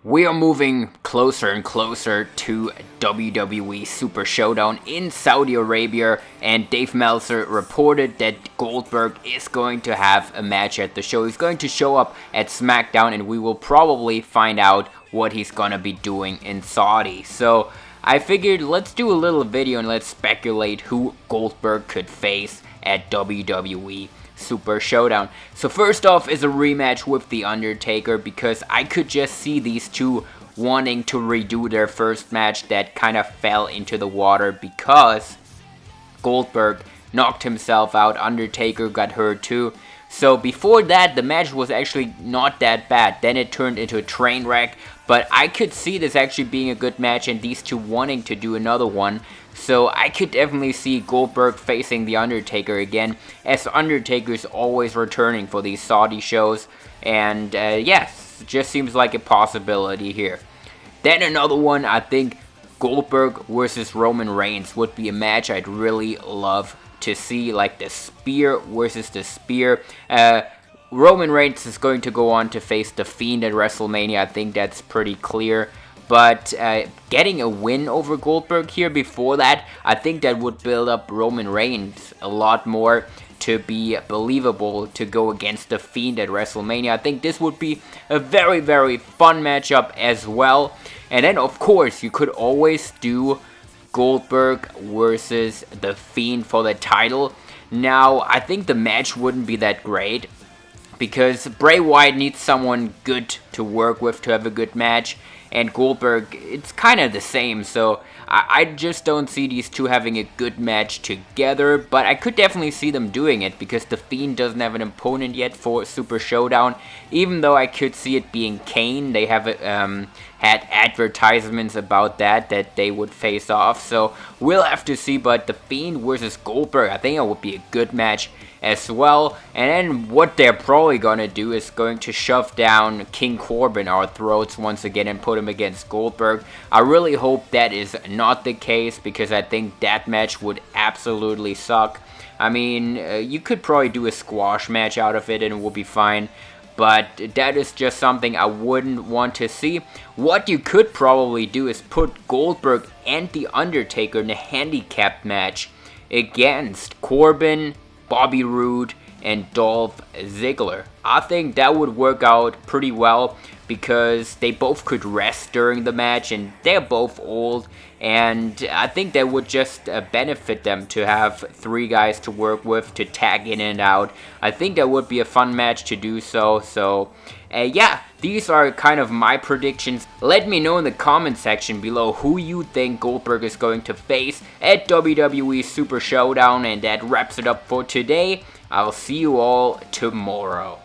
We are moving closer and closer to WWE Super Showdown in Saudi Arabia, and Dave Meltzer reported that Goldberg is going to have a match at the show. He's going to show up at SmackDown, and we will probably find out what he's gonna be doing in Saudi. So I figured let's do a little video and let's speculate who Goldberg could face at WWE Super Showdown. So first off is a rematch with The Undertaker, because I could just see these two wanting to redo their first match that kind of fell into the water because Goldberg knocked himself out, Undertaker got hurt too. So before that, the match was actually not that bad. Then it turned into a train wreck, but I could see this actually being a good match and these two wanting to do another one. So I could definitely see Goldberg facing The Undertaker again, as Undertaker's always returning for these Saudi shows. And yes, just seems like a possibility here. Then another one, I think Goldberg versus Roman Reigns would be a match I'd really love to see, like the spear versus the spear. Roman Reigns is going to go on to face The Fiend at WrestleMania. I think that's pretty clear. But getting a win over Goldberg here before that, I think that would build up Roman Reigns a lot more to be believable to go against The Fiend at WrestleMania. I think this would be a very, very fun matchup as well. And then, of course, you could always do Goldberg versus The Fiend for the title. Now, I think the match wouldn't be that great, because Bray Wyatt needs someone good to work with to have a good match, and Goldberg, it's kind of the same, so I just don't see these two having a good match together, but I could definitely see them doing it, because The Fiend doesn't have an opponent yet for Super Showdown, even though I could see it being Kane. They have had advertisements about that they would face off, so we'll have to see. But The Fiend versus Goldberg, I think it would be a good match as well. And then what they're probably gonna do is going to shove down King Corbin our throats once again and put him against Goldberg. I really hope that is not the case, because I think that match would absolutely suck. I mean, you could probably do a squash match out of it and it will be fine, but that is just something I wouldn't want to see. What you could probably do is put Goldberg and The Undertaker in a handicap match against Corbin, Bobby Roode, and Dolph Ziggler. I think that would work out pretty well, because they both could rest during the match and they're both old, and I think that would just benefit them to have three guys to work with to tag in and out. I think that would be a fun match to do so. Yeah, these are kind of my predictions. Let me know in the comment section below who you think Goldberg is going to face at WWE Super Showdown, and that wraps it up for today. I'll see you all tomorrow.